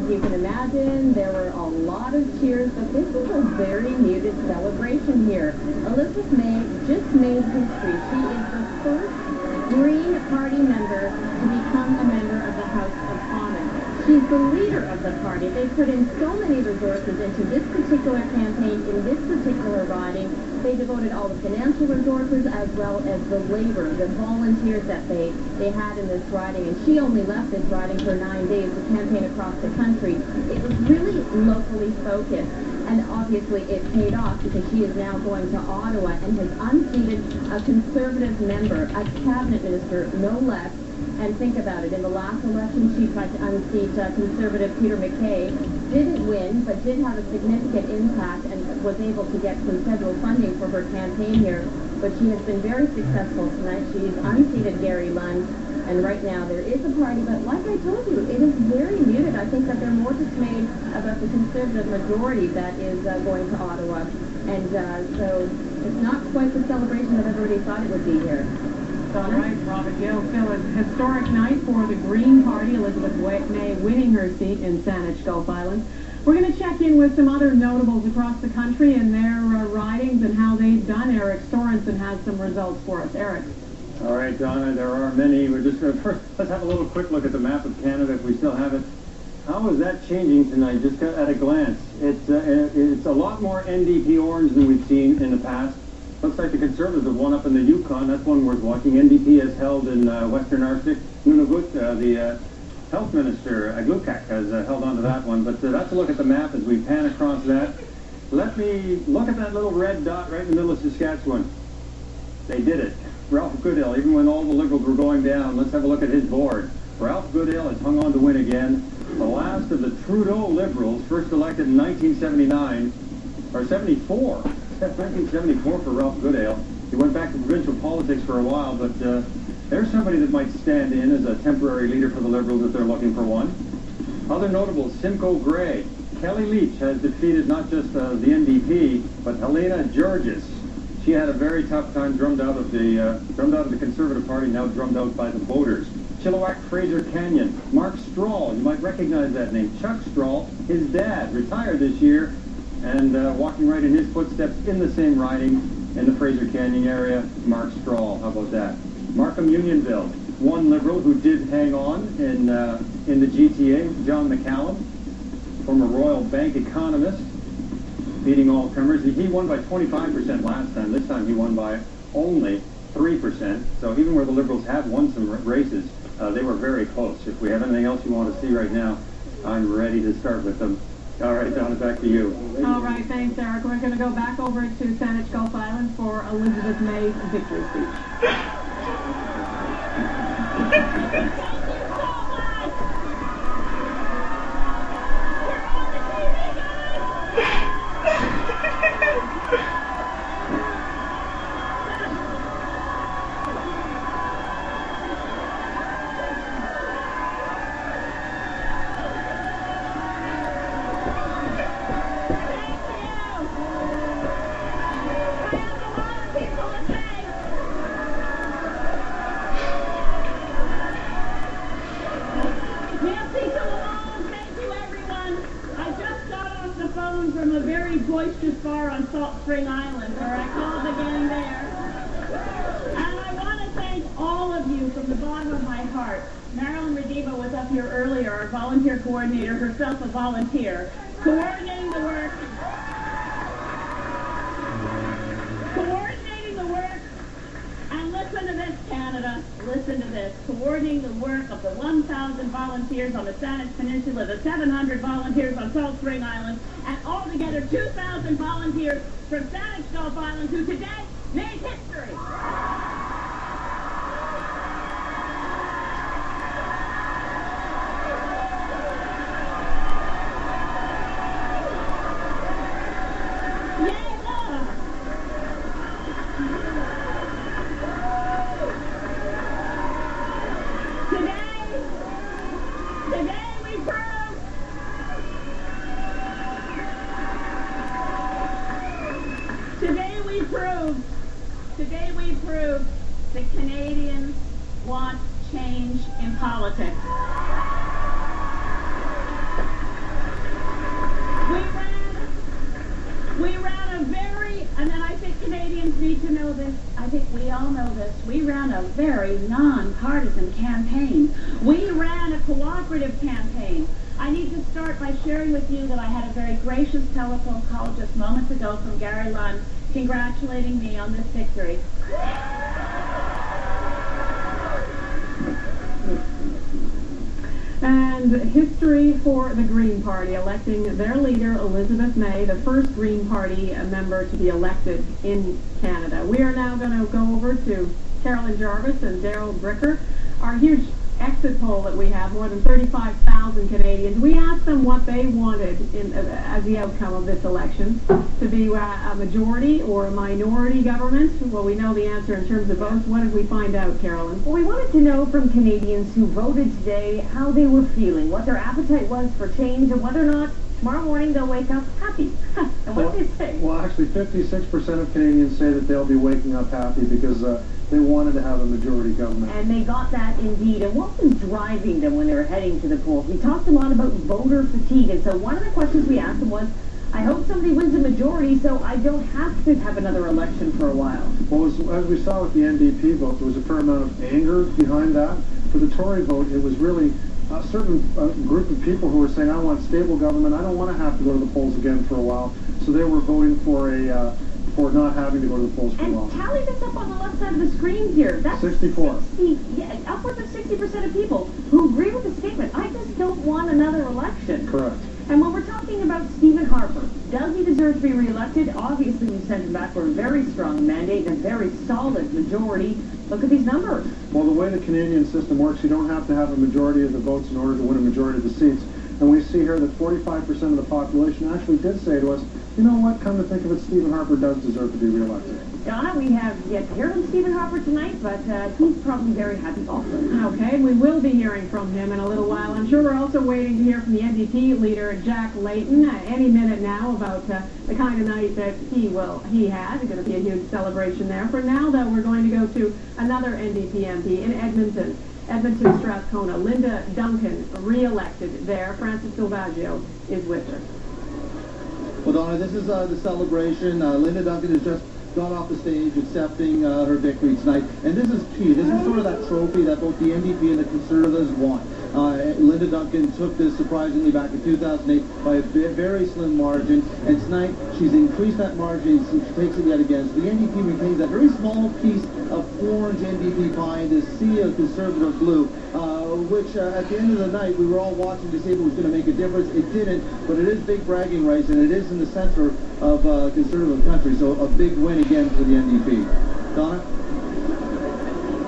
you can imagine, there were a lot of cheers, but this is a very muted celebration here. Elizabeth May just made history. She is the first Green Party member to become a member of the House of Commons. She's the leader of the party. They put in so many resources into this particular campaign, in this particular riding. They devoted all the financial resources as well as the labor, the volunteers that they had in this riding. And she only left this riding for 9 days to campaign across the country. It was really locally focused. And obviously it paid off because she is now going to Ottawa and has unseated a Conservative member, a cabinet minister, no less. And think about it, in the last election she tried to unseat Conservative Peter MacKay, didn't win, but did have a significant impact and was able to get some federal funding for her campaign here. But she has been very successful tonight. She's unseated Gary Lunn, and right now there is a party, but like I told you, it is very muted. I think that they're more dismayed about the Conservative majority that is going to Ottawa. And so it's not quite the celebration that everybody thought it would be here. All right, Robert Gill. Still a historic night for the Green Party. Elizabeth May winning her seat in Saanich Gulf Islands. We're going to check in with some other notables across the country and their ridings and how they've done. Eric Sorensen has some results for us. Eric. All right, Donna, there are many. We're just going to first, let's have a little quick look at the map of Canada if we still have it. How is that changing tonight, just at a glance? It's a lot more NDP orange than we've seen in the past. Looks like the Conservatives have won up in the Yukon. That's one worth watching. NDP has held in Western Arctic. Nunavut, the Health Minister, Aglukak, has held on to that one. But that's a look at the map as we pan across that. Let me look at that little red dot right in the middle of Saskatchewan. They did it. Ralph Goodale, even when all the Liberals were going down, let's have a look at his board. Ralph Goodale has hung on to win again. The last of the Trudeau Liberals, first elected in 1979, or 74. 1974 for Ralph Goodale. He went back to provincial politics for a while, but there's somebody that might stand in as a temporary leader for the Liberals if they're looking for one. Other notables, Simcoe Gray. Kelly Leach has defeated not just the NDP, but Helena Georges. She had a very tough time, drummed out of the Conservative Party, now drummed out by the voters. Chilliwack Fraser Canyon. Mark Strahl, you might recognize that name. Chuck Strahl, his dad, retired this year, and walking right in his footsteps in the same riding in the Fraser Canyon area, Mark Strahl. How about that? Markham Unionville, one Liberal who did hang on in the GTA, John McCallum, former Royal Bank economist, beating all comers. He won by 25% last time. This time he won by only 3%. So even where the Liberals have won some races, they were very close. If we have anything else you want to see right now, I'm ready to start with them. All right, Donna, back to you. All right, thanks, Eric. We're going to go back over to Saanich Gulf Islands for Elizabeth May's victory speech. From a very boisterous bar on Salt Spring Island, where I called again there. And I want to thank all of you from the bottom of my heart. Marilyn Rediva was up here earlier, our volunteer coordinator, herself a volunteer, coordinating the work. And listen to this, Canada. Listen to this. Coordinating the work of the 1,000 volunteers on the Saanich Peninsula, the 700 volunteers on Salt Spring Island, and altogether 2,000 volunteers from Saanich Gulf Island who today made history. Today we proved all know this, we ran a very non-partisan campaign. We ran a cooperative campaign. I need to start by sharing with you that I had a very gracious telephone call just moments ago from Gary Lunn congratulating me on this victory. And history for the Green Party, electing their leader, Elizabeth May, the first Green Party member to be elected in Canada. We are now going to go over to Carolyn Jarvis and Daryl Bricker. Our huge exit poll that we have, more than 35,000 Canadians. We asked them what they wanted as the outcome of this election, to be a majority or a minority government. Well, we know the answer in terms of votes. What did we find out, Carolyn? Well, we wanted to know from Canadians who voted today how they were feeling, what their appetite was for change, and whether or not tomorrow morning they'll wake up happy. And what did they say? Well, actually, 56% of Canadians say that they'll be waking up happy because they wanted to have a majority government. And they got that indeed. And what was driving them when they were heading to the polls? We talked a lot about voter fatigue. And so one of the questions we asked them was, I hope somebody wins a majority so I don't have to have another election for a while. Well, as we saw with the NDP vote, there was a fair amount of anger behind that. For the Tory vote, it was really a certain group of people who were saying, I want stable government. I don't want to have to go to the polls again for a while. So they were voting for not having to go to the polls for a while. And tally this up on the left side of the screen here. That's 64. Upwards of 60% of people who agree with the statement. I just don't want another election. Correct. And when we're talking about Stephen Harper, does he deserve to be reelected? Obviously, we sent him back for a very strong mandate and a very solid majority. Look at these numbers. Well, the way the Canadian system works, you don't have to have a majority of the votes in order to win a majority of the seats. And we see here that 45% of the population actually did say to us, you know what, come to think of it, Stephen Harper does deserve to be reelected. Donna, we have yet to hear from Stephen Harper tonight, but he's probably very happy also. Okay, we will be hearing from him in a little while. I'm sure we're also waiting to hear from the NDP leader, Jack Layton, any minute now about the kind of night that he had. It's going to be a huge celebration there. For now, though, we're going to go to another NDP MP in Edmonton. Strathcona. Linda Duncan, re-elected there. Francis Silvaggio is with her. Well, Donna, this is the celebration. Linda Duncan has just got off the stage accepting her victory tonight. And this is key. This is sort of that trophy that both the NDP and the Conservatives want. Linda Duncan took this surprisingly back in 2008 by a very slim margin. And tonight, she's increased that margin. So she takes it yet again. So the NDP retains that very small piece of orange NDP pie in this sea of Conservative blue, which at the end of the night, we were all watching to see if it was going to make a difference. It didn't, but it is big bragging rights, and it is in the center of Conservative country. So a big win again for the NDP. Donna?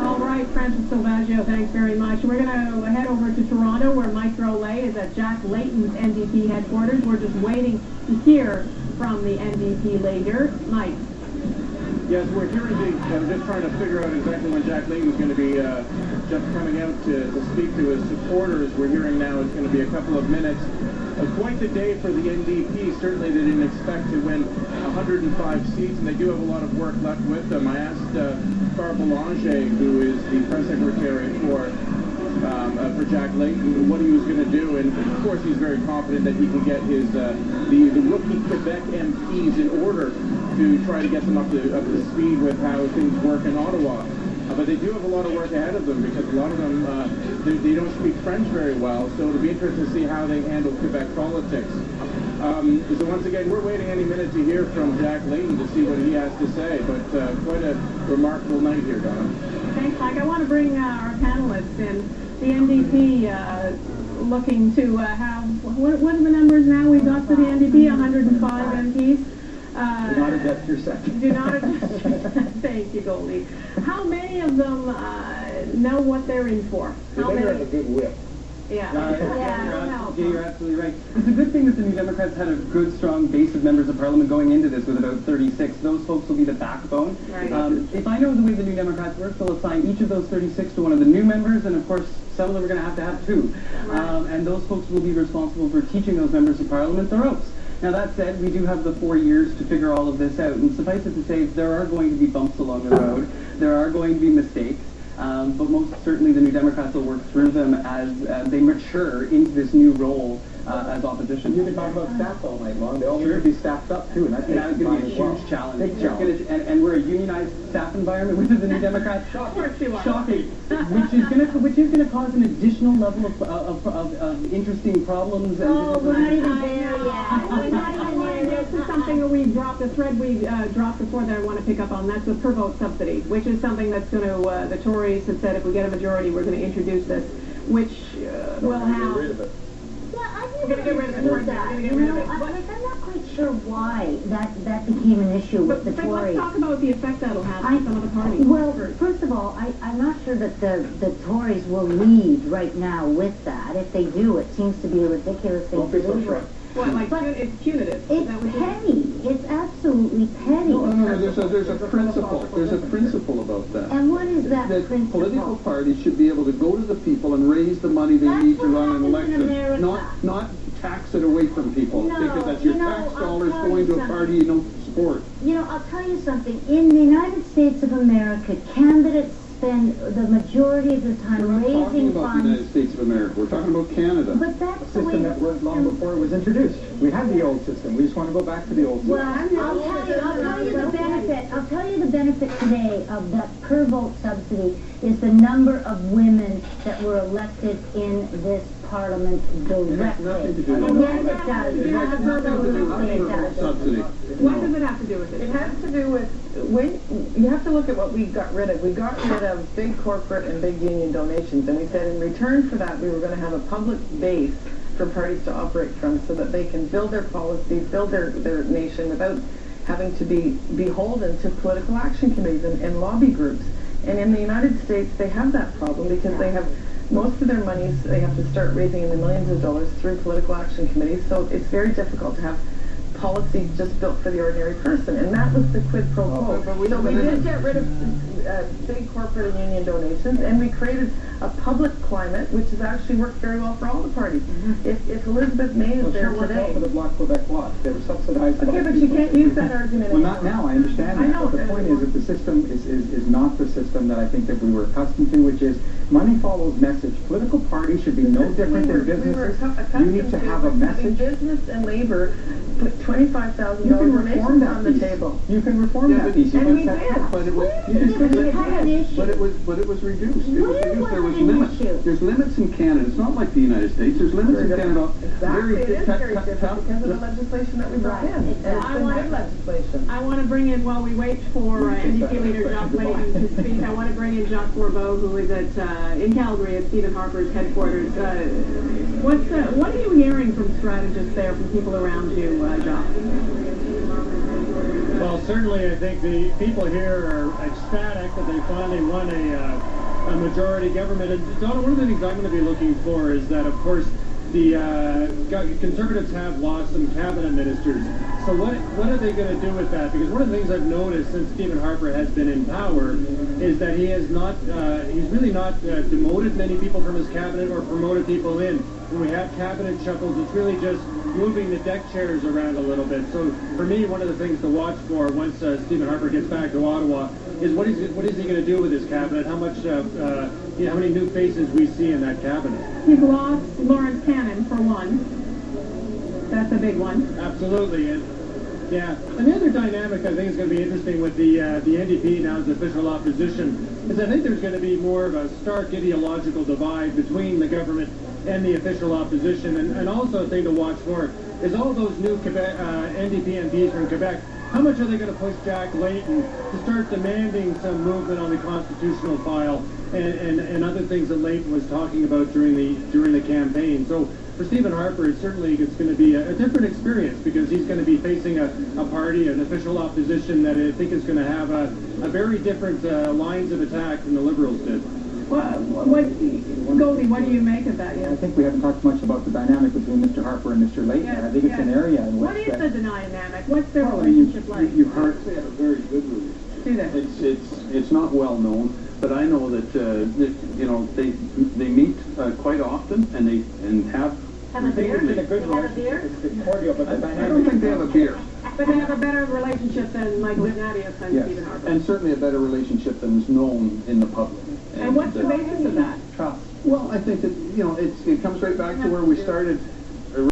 All right, Francis Silvaggio, thanks very much. We're going to head over to Toronto, where Mike Drolet is at Jack Layton's NDP headquarters. We're just waiting to hear from the NDP leader. Mike. Yes, we're hearing just trying to figure out exactly when Jack Layton's going to be just coming out to speak to his supporters. We're hearing now it's going to be a couple of minutes. Quite the day for the NDP. Certainly they didn't expect to win 105 seats, and they do have a lot of work left with them. I asked Farr Boulanger, who is the press secretary for Jack Layton, what he was going to do, and of course he's very confident that he can get his the rookie Quebec MPs in order to try to get them up to speed with how things work in Ottawa. But they do have a lot of work ahead of them because a lot of them, they don't speak French very well, so it'll be interesting to see how they handle Quebec politics. So once again, we're waiting any minute to hear from Jack Layton to see what he has to say, but quite a remarkable night here, Donna. Thanks, Mike. I want to bring our panelists in. The NDP looking to have, what are the numbers now we've got for the NDP? 105 MPs. Do not adjust your second. Do not adjust your second. Thank you, Goldie. How many of them know what they're in for? How many? Have a good whip. Yeah. You're absolutely right. It's a good thing that the New Democrats had a good, strong base of members of Parliament going into this with about 36. Those folks will be the backbone. Right. If I know the way the New Democrats work, they'll assign each of those 36 to one of the new members, and of course, some of them are going to have two. Right. And those folks will be responsible for teaching those members of Parliament their oaths. Now, that said, we do have the 4 years to figure all of this out, and suffice it to say, there are going to be bumps along the road. There are going to be mistakes. but most certainly the New Democrats will work through them as they mature into this new role as opposition. You can talk about staff all night long. They all need to be staffed up too, and that's going to be a huge challenge. Big challenge. And we're a unionized staff environment within the New Democrats. Shocking. Which is going to cause an additional level of interesting problems. Oh, we're not even there yet. We're not even there. This is something that we dropped, a thread we dropped before that I want to pick up on. That's the per vote subsidy, which is something that's going to, the Tories have said if we get a majority, we're going to introduce this, which will have... We're going to get rid of that. You know, I'm not quite sure why that became an issue with the Tories. Let's talk about the effect that'll have on some of the parties. Well, first of all, I'm not sure that the Tories will lead right now with that. If they do, it seems to be a ridiculous thing to do. What, like, it's punitive? It's petty. It's absolutely petty. No, there's a principle. There's a principle about that. And what is that principle? Political parties should be able to go to the people and raise the money they need to run an election, not tax it away from people, because that's your tax dollars going to a party you don't support. You know, I'll tell you something. In the United States of America, candidates spend the majority of their time raising funds. We're not talking about the United States of America. We're talking about Canada. But that's the way system that worked long before it was introduced. We had the old system. We just want to go back to the old system. Well, I'll tell you the benefit. I'll tell you the benefit today of that per vote subsidy is the number of women that were elected in this Parliament directly. Nothing to do with Yes, it does. Absolutely, it does. Subsidy. What does it have to do with it? It has to do with, you have to look at what we got rid of. We got rid of big corporate and big union donations, and we said in return for that we were going to have a public base for parties to operate from so that they can build their policy, build their nation without having to be beholden to political action committees and lobby groups. And in the United States, they have that problem because they have most of their monies, they have to start raising in the millions of dollars through political action committees, so it's very difficult to have policy just built for the ordinary person, and that was the quid pro quo. So we did get rid of big corporate and union donations, and we created a public climate, which has actually worked very well for all the parties. If Elizabeth May is there today... for the Bloc Quebec Bloc. They were subsidized. Okay, but you can't use that argument Well, not now. I understand that. I know. But the point is that the system is not the system that I think that we were accustomed to, which is money follows message. Political parties should be no different than businesses. You need to have a message. Business and labor put $25,000 donations on the table. You can reform that piece. And we did. But it was reduced. It was reduced. There was limits. There's limits in Canada. It's not like the United States. There's limits in Canada. Exactly. It is very different because of the legislation that we brought in. It's been legislation. I want to bring in, while we wait for NDP leader Jacques Layton to speak, I want to bring in Jacques Bourbeau, who is in Calgary at Stephen Harper's headquarters. What are you hearing from strategists there, from people around you, Jacques? Well, certainly I think the people here are ecstatic that they finally won a majority government. And Donna, one of the things I'm going to be looking for is that, of course, the Conservatives have lost some cabinet ministers. So what are they going to do with that? Because one of the things I've noticed since Stephen Harper has been in power is that he has not, he's really not demoted many people from his cabinet or promoted people in. When we have cabinet shuffles, it's really just moving the deck chairs around a little bit. So for me, one of the things to watch for once Stephen Harper gets back to Ottawa is what is he going to do with his cabinet? How much, how many new faces we see in that cabinet? He's lost Lawrence Cannon, for one. That's a big one. Absolutely. And the other dynamic I think is going to be interesting with the NDP now as official opposition is I think there's going to be more of a stark ideological divide between the government and the official opposition. And also a thing to watch for is all those new Quebec, NDP MPs from Quebec. How much are they going to push Jack Layton to start demanding some movement on the constitutional file and other things that Layton was talking about during the campaign? So for Stephen Harper, it's going to be a different experience because he's going to be facing a party, an official opposition that I think is going to have a very different lines of attack than the Liberals did. Goldie, what do you make of that? I think we haven't talked much about the dynamic between Mr. Harper and Mr. Layton. I think it's an area in which... What is the dynamic? What's their relationship like? You've heard they have a very good relationship. Do they? It's not well known, but I know that they meet quite often and have a beer? It's a good relationship. It's cordial, but the dynamic... I don't think they have a beer. But they have a better relationship than Michael Ignatius and Stephen Harper. And certainly a better relationship than is known in the public. And what's the basis of that? Trust. Well, I think that, it comes right back to where we started.